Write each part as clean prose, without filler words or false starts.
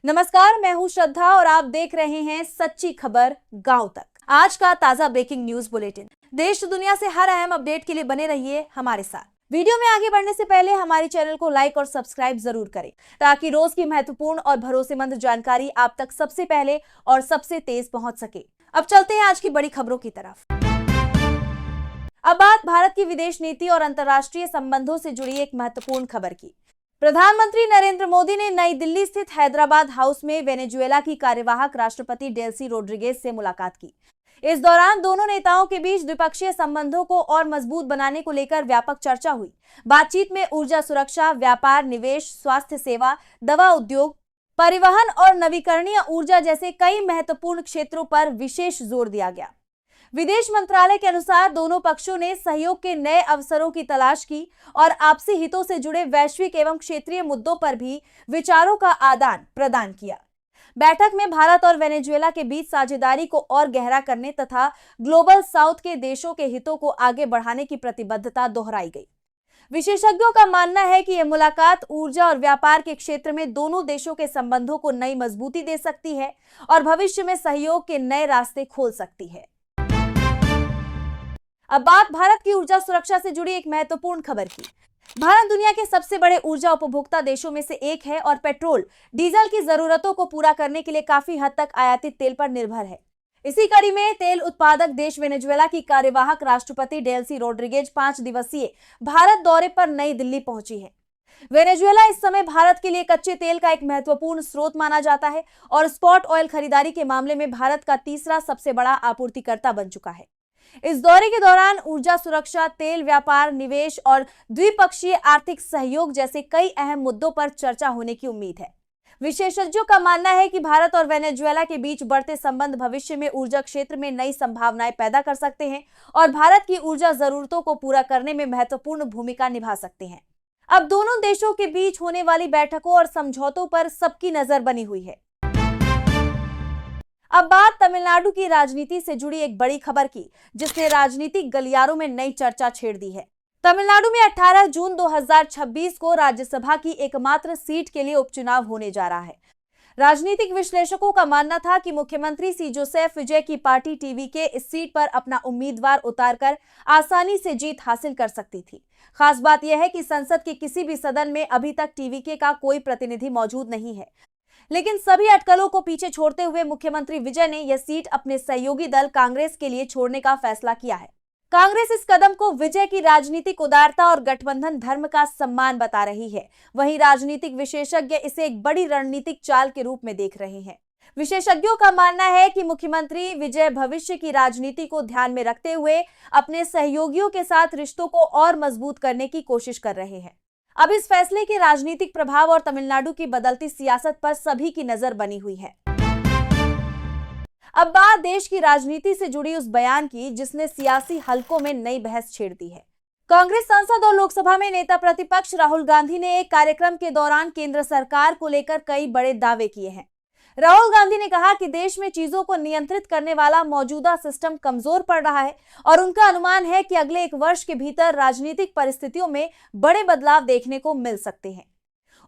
नमस्कार, मैं हूं श्रद्धा और आप देख रहे हैं सच्ची खबर गांव तक। आज का ताजा ब्रेकिंग न्यूज बुलेटिन। देश दुनिया से हर अहम अपडेट के लिए बने रहिए हमारे साथ। वीडियो में आगे बढ़ने से पहले हमारे चैनल को लाइक और सब्सक्राइब जरूर करें ताकि रोज की महत्वपूर्ण और भरोसेमंद जानकारी आप तक सबसे पहले और सबसे तेज पहुंच सके। अब चलते हैं आज की बड़ी खबरों की तरफ। अब बात भारत की विदेश नीति और अंतर्राष्ट्रीय संबंधों से जुड़ी एक महत्वपूर्ण खबर की। प्रधानमंत्री नरेंद्र मोदी ने नई दिल्ली स्थित हैदराबाद हाउस में वेनेजुएला की कार्यवाहक राष्ट्रपति डेल्सी रोड्रिगेज से मुलाकात की। इस दौरान दोनों नेताओं के बीच द्विपक्षीय संबंधों को और मजबूत बनाने को लेकर व्यापक चर्चा हुई। बातचीत में ऊर्जा सुरक्षा, व्यापार, निवेश, स्वास्थ्य सेवा, दवा उद्योग, परिवहन और नवीकरणीय ऊर्जा जैसे कई महत्वपूर्ण क्षेत्रों पर विशेष जोर दिया गया। विदेश मंत्रालय के अनुसार दोनों पक्षों ने सहयोग के नए अवसरों की तलाश की और आपसी हितों से जुड़े वैश्विक एवं क्षेत्रीय मुद्दों पर भी विचारों का आदान प्रदान किया। बैठक में भारत और वेनेजुएला के बीच साझेदारी को और गहरा करने तथा ग्लोबल साउथ के देशों के हितों को आगे बढ़ाने की प्रतिबद्धता दोहराई गई। विशेषज्ञों का मानना है कि यह मुलाकात ऊर्जा और व्यापार के क्षेत्र में दोनों देशों के संबंधों को नई मजबूती दे सकती है और भविष्य में सहयोग के नए रास्ते खोल सकती है। अब बात भारत की ऊर्जा सुरक्षा से जुड़ी एक महत्वपूर्ण खबर की। भारत दुनिया के सबसे बड़े ऊर्जा उपभोक्ता देशों में से एक है और पेट्रोल, डीजल की जरूरतों को पूरा करने के लिए काफी हद तक आयातित तेल पर निर्भर है। इसी कड़ी में तेल उत्पादक देश वेनेजुएला की कार्यवाहक राष्ट्रपति डेल्सी रोड्रिगेज 5 दिवसीय भारत दौरे पर नई दिल्ली पहुंची है। वेनेजुएला इस समय भारत के लिए कच्चे तेल का एक महत्वपूर्ण स्रोत माना जाता है और स्पॉट ऑयल खरीदारी के मामले में भारत का तीसरा सबसे बड़ा आपूर्तिकर्ता बन चुका है। इस दौरे के दौरान ऊर्जा सुरक्षा, तेल व्यापार, निवेश और द्विपक्षीय आर्थिक सहयोग जैसे कई अहम मुद्दों पर चर्चा होने की उम्मीद है। विशेषज्ञों का मानना है कि भारत और वेनेजुएला के बीच बढ़ते संबंध भविष्य में ऊर्जा क्षेत्र में नई संभावनाएं पैदा कर सकते हैं और भारत की ऊर्जा जरूरतों को पूरा करने में महत्वपूर्ण भूमिका निभा सकते हैं। अब दोनों देशों के बीच होने वाली बैठकों और समझौतों पर सबकी नजर बनी हुई है। अब बात तमिलनाडु की राजनीति से जुड़ी एक बड़ी खबर की, जिसने राजनीतिक गलियारों में नई चर्चा छेड़ दी है। तमिलनाडु में 18 जून 2026 को राज्यसभा की एकमात्र सीट के लिए उपचुनाव होने जा रहा है। राजनीतिक विश्लेषकों का मानना था कि मुख्यमंत्री सी जोसेफ विजय की पार्टी टीवीके इस सीट पर अपना उम्मीदवार उतारकर आसानी से जीत हासिल कर सकती थी। खास बात यह है कि संसद के किसी भी सदन में अभी तक टीवीके का कोई प्रतिनिधि मौजूद नहीं है, लेकिन सभी अटकलों को पीछे छोड़ते हुए मुख्यमंत्री विजय ने यह सीट अपने सहयोगी दल कांग्रेस के लिए छोड़ने का फैसला किया है। कांग्रेस इस कदम को विजय की राजनीतिक उदारता और गठबंधन धर्म का सम्मान बता रही है। वहीं राजनीतिक विशेषज्ञ इसे एक बड़ी रणनीतिक चाल के रूप में देख रहे हैं। विशेषज्ञों का मानना है कि मुख्यमंत्री विजय भविष्य की राजनीति को ध्यान में रखते हुए अपने सहयोगियों के साथ रिश्तों को और मजबूत करने की कोशिश कर रहे हैं। अब इस फैसले के राजनीतिक प्रभाव और तमिलनाडु की बदलती सियासत पर सभी की नजर बनी हुई है। अब बात देश की राजनीति से जुड़ी उस बयान की जिसने सियासी हलकों में नई बहस छेड़ दी है। कांग्रेस सांसद और लोकसभा में नेता प्रतिपक्ष राहुल गांधी ने एक कार्यक्रम के दौरान केंद्र सरकार को लेकर कई बड़े दावे किए हैं। राहुल गांधी ने कहा कि देश में चीजों को नियंत्रित करने वाला मौजूदा सिस्टम कमजोर पड़ रहा है और उनका अनुमान है कि अगले 1 वर्ष के भीतर राजनीतिक परिस्थितियों में बड़े बदलाव देखने को मिल सकते हैं।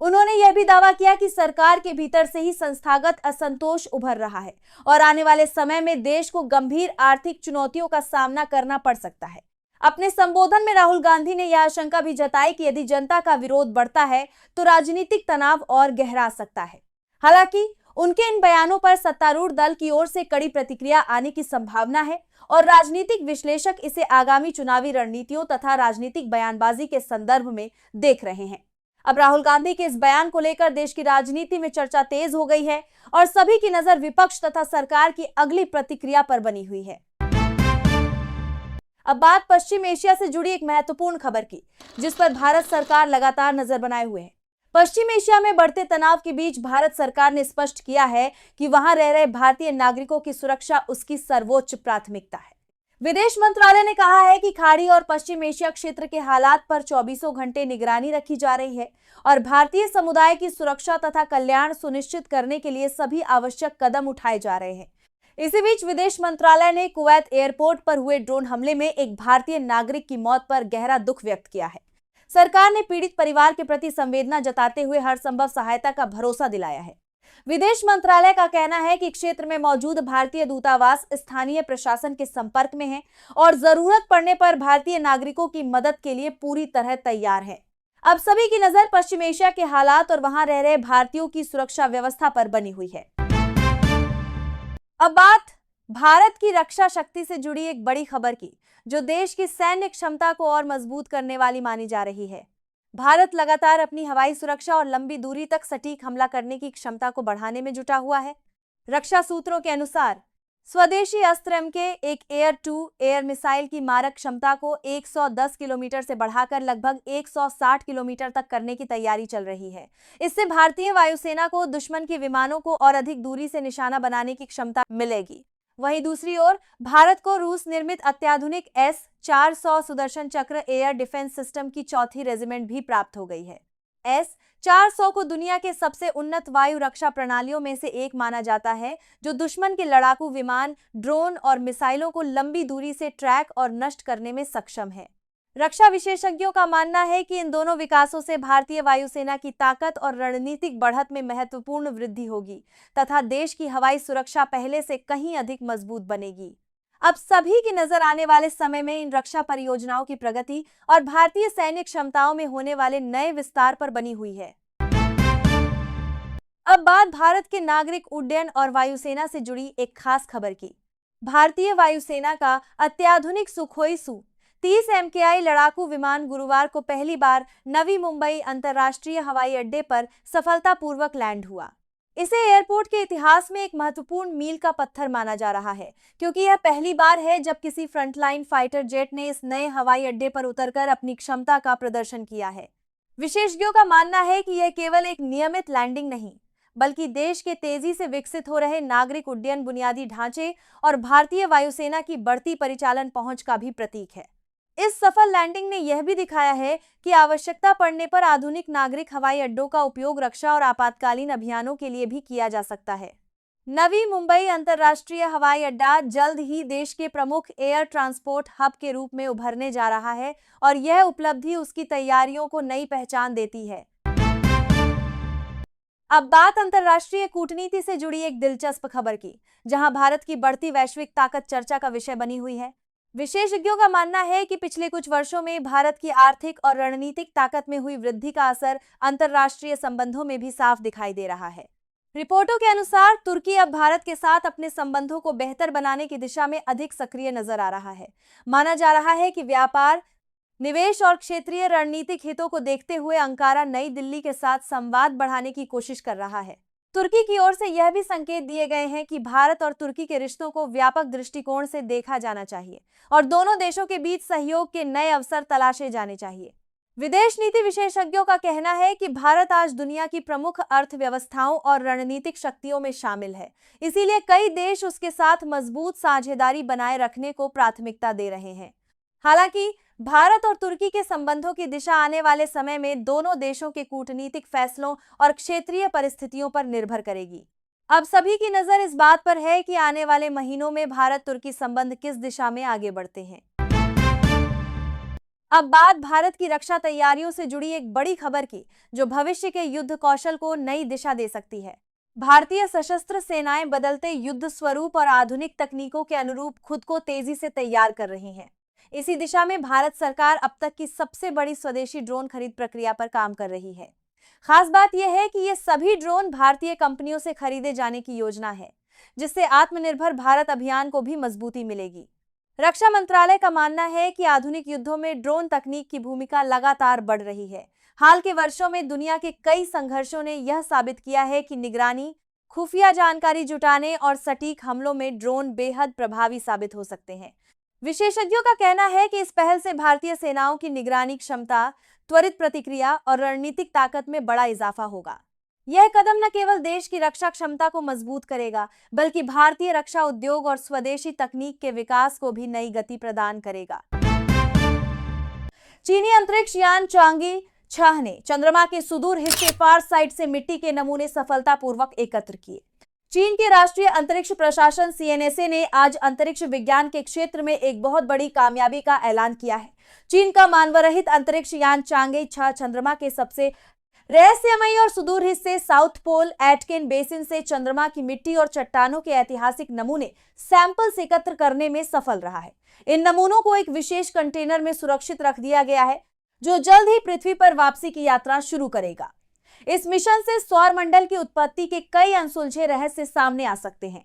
उन्होंने यह भी दावा किया कि सरकार के भीतर से ही संस्थागत असंतोष उभर रहा है और आने वाले समय में देश को गंभीर आर्थिक चुनौतियों का सामना करना पड़ सकता है। अपने संबोधन में राहुल गांधी ने यह आशंका भी जताई कि यदि जनता का विरोध बढ़ता है तो राजनीतिक तनाव और गहरा सकता है। हालांकि उनके इन बयानों पर सत्तारूढ़ दल की ओर से कड़ी प्रतिक्रिया आने की संभावना है और राजनीतिक विश्लेषक इसे आगामी चुनावी रणनीतियों तथा राजनीतिक बयानबाजी के संदर्भ में देख रहे हैं। अब राहुल गांधी के इस बयान को लेकर देश की राजनीति में चर्चा तेज हो गई है और सभी की नजर विपक्ष तथा सरकार की अगली प्रतिक्रिया पर बनी हुई है। अब बात पश्चिम एशिया से जुड़ी एक महत्वपूर्ण खबर की, जिस पर भारत सरकार लगातार नजर बनाए हुए है। पश्चिम एशिया में बढ़ते तनाव के बीच भारत सरकार ने स्पष्ट किया है कि वहां रह रहे भारतीय नागरिकों की सुरक्षा उसकी सर्वोच्च प्राथमिकता है। विदेश मंत्रालय ने कहा है कि खाड़ी और पश्चिम एशिया क्षेत्र के हालात पर 24 घंटे निगरानी रखी जा रही है और भारतीय समुदाय की सुरक्षा तथा कल्याण सुनिश्चित करने के लिए सभी आवश्यक कदम उठाए जा रहे हैं। इसी बीच विदेश मंत्रालय ने कुवैत एयरपोर्ट पर हुए ड्रोन हमले में एक भारतीय नागरिक की मौत पर गहरा दुख व्यक्त किया है। सरकार ने पीड़ित परिवार के प्रति संवेदना जताते हुए हर संभव सहायता का भरोसा दिलाया है। विदेश मंत्रालय का कहना है कि क्षेत्र में मौजूद भारतीय दूतावास स्थानीय प्रशासन के संपर्क में है और जरूरत पड़ने पर भारतीय नागरिकों की मदद के लिए पूरी तरह तैयार है। अब सभी की नजर पश्चिम एशिया के हालात और वहां रह रहे भारतीयों की सुरक्षा व्यवस्था पर बनी हुई है। अब बात भारत की रक्षा शक्ति से जुड़ी एक बड़ी खबर की, जो देश की सैन्य क्षमता को और मजबूत करने वाली मानी जा रही है। भारत लगातार अपनी हवाई सुरक्षा और लंबी दूरी तक सटीक हमला करने की क्षमता को बढ़ाने में जुटा हुआ है। रक्षा सूत्रों के अनुसार स्वदेशी अस्त्र एमके एक एयर टू एयर मिसाइल की मारक क्षमता को 110 किलोमीटर से बढ़ाकर लगभग 160 किलोमीटर तक करने की तैयारी चल रही है। इससे भारतीय वायुसेना को दुश्मन के विमानों को और अधिक दूरी से निशाना बनाने की क्षमता मिलेगी। वहीं दूसरी ओर भारत को रूस निर्मित अत्याधुनिक S-400 सुदर्शन चक्र एयर डिफेंस सिस्टम की चौथी रेजिमेंट भी प्राप्त हो गई है। S-400 को दुनिया के सबसे उन्नत वायु रक्षा प्रणालियों में से एक माना जाता है, जो दुश्मन के लड़ाकू विमान, ड्रोन और मिसाइलों को लंबी दूरी से ट्रैक और नष्ट करने में सक्षम है। रक्षा विशेषज्ञों का मानना है कि इन दोनों विकासों से भारतीय वायुसेना की ताकत और रणनीतिक बढ़त में महत्वपूर्ण वृद्धि होगी तथा देश की हवाई सुरक्षा पहले से कहीं अधिक मजबूत बनेगी। अब सभी की नजर आने वाले समय में इन रक्षा परियोजनाओं की प्रगति और भारतीय सैन्य क्षमताओं में होने वाले नए विस्तार पर बनी हुई है। अब बात भारत के नागरिक उड्डयन और वायुसेना से जुड़ी एक खास खबर की। भारतीय वायुसेना का अत्याधुनिक सुखोई Su-30 MKI लड़ाकू विमान गुरुवार को पहली बार नवी मुंबई अंतर्राष्ट्रीय हवाई अड्डे पर सफलतापूर्वक लैंड हुआ। इसे एयरपोर्ट के इतिहास में एक महत्वपूर्ण मील का पत्थर माना जा रहा है, क्योंकि यह पहली बार है जब किसी फ्रंटलाइन फाइटर जेट ने इस नए हवाई अड्डे पर उतरकर अपनी क्षमता का प्रदर्शन किया है। विशेषज्ञों का मानना है कि यह केवल एक नियमित लैंडिंग नहीं, बल्कि देश के तेजी से विकसित हो रहे नागरिक उड्डयन बुनियादी ढांचे और भारतीय वायुसेना की बढ़ती परिचालन पहुंच का भी प्रतीक है। इस सफल लैंडिंग ने यह भी दिखाया है कि आवश्यकता पड़ने पर आधुनिक नागरिक हवाई अड्डों का उपयोग रक्षा और आपातकालीन अभियानों के लिए भी किया जा सकता है। नवी मुंबई अंतर्राष्ट्रीय हवाई अड्डा जल्द ही देश के प्रमुख एयर ट्रांसपोर्ट हब के रूप में उभरने जा रहा है और यह उपलब्धि उसकी तैयारियों को नई पहचान देती है। अब बात अंतर्राष्ट्रीय कूटनीति से जुड़ी एक दिलचस्प खबर की, जहां भारत की बढ़ती वैश्विक ताकत चर्चा का विषय बनी हुई है। विशेषज्ञों का मानना है कि पिछले कुछ वर्षों में भारत की आर्थिक और रणनीतिक ताकत में हुई वृद्धि का असर अंतर्राष्ट्रीय संबंधों में भी साफ दिखाई दे रहा है। रिपोर्टों के अनुसार तुर्की अब भारत के साथ अपने संबंधों को बेहतर बनाने की दिशा में अधिक सक्रिय नजर आ रहा है। माना जा रहा है कि व्यापार, निवेश और क्षेत्रीय रणनीतिक हितों को देखते हुए अंकारा नई दिल्ली के साथ संवाद बढ़ाने की कोशिश कर रहा है। तुर्की की ओर से यह भी संकेत दिए गए हैं कि भारत और तुर्की के रिश्तों को व्यापक दृष्टिकोण से देखा जाना चाहिए और दोनों देशों के बीच सहयोग के नए अवसर तलाशे जाने चाहिए। विदेश नीति विशेषज्ञों का कहना है कि भारत आज दुनिया की प्रमुख अर्थव्यवस्थाओं और रणनीतिक शक्तियों में शामिल है, इसीलिए कई देश उसके साथ मजबूत साझेदारी बनाए रखने को प्राथमिकता दे रहे हैं। हालांकि भारत और तुर्की के संबंधों की दिशा आने वाले समय में दोनों देशों के कूटनीतिक फैसलों और क्षेत्रीय परिस्थितियों पर निर्भर करेगी। अब सभी की नजर इस बात पर है कि आने वाले महीनों में भारत तुर्की संबंध किस दिशा में आगे बढ़ते हैं। अब बात भारत की रक्षा तैयारियों से जुड़ी एक बड़ी खबर की, जो भविष्य के युद्ध कौशल को नई दिशा दे सकती है। भारतीय सशस्त्र सेनाएं बदलते युद्ध स्वरूप और आधुनिक तकनीकों के अनुरूप खुद को तेजी से तैयार कर रही हैं। इसी दिशा में भारत सरकार अब तक की सबसे बड़ी स्वदेशी ड्रोन खरीद प्रक्रिया पर काम कर रही है। खास बात यह है कि ये सभी ड्रोन भारतीय कंपनियों से खरीदे जाने की योजना है, जिससे आत्मनिर्भर भारत अभियान को भी मजबूती मिलेगी। रक्षा मंत्रालय का मानना है कि आधुनिक युद्धों में ड्रोन तकनीक की भूमिका लगातार बढ़ रही है। हाल के वर्षों में दुनिया के कई संघर्षों ने यह साबित किया है कि निगरानी, खुफिया जानकारी जुटाने और सटीक हमलों में ड्रोन बेहद प्रभावी साबित हो सकते हैं। विशेषज्ञों का कहना है कि इस पहल से भारतीय सेनाओं की निगरानी क्षमता, त्वरित प्रतिक्रिया और रणनीतिक ताकत में बड़ा इजाफा होगा। यह कदम न केवल देश की रक्षा क्षमता को मजबूत करेगा, बल्कि भारतीय रक्षा उद्योग और स्वदेशी तकनीक के विकास को भी नई गति प्रदान करेगा। चीनी अंतरिक्ष यान चांगी 6 ने चंद्रमा के सुदूर हिस्से फार साइड से मिट्टी के नमूने सफलतापूर्वक एकत्र किए। चीन के राष्ट्रीय अंतरिक्ष प्रशासन CNSA ने आज अंतरिक्ष विज्ञान के क्षेत्र में एक बहुत बड़ी कामयाबी का ऐलान किया है। चीन का मानवरहित अंतरिक्ष यान चांगे 6 चंद्रमा के सबसे रहस्यमयी और सुदूर हिस्से साउथ पोल एटकिन बेसिन से चंद्रमा की मिट्टी और चट्टानों के ऐतिहासिक नमूने सैंपल्स एकत्र करने में सफल रहा है। इन नमूनों को एक विशेष कंटेनर में सुरक्षित रख दिया गया है, जो जल्द ही पृथ्वी पर वापसी की यात्रा शुरू करेगा। इस मिशन से सौर मंडल की उत्पत्ति के कई अनसुलझे रहस्य सामने आ सकते हैं।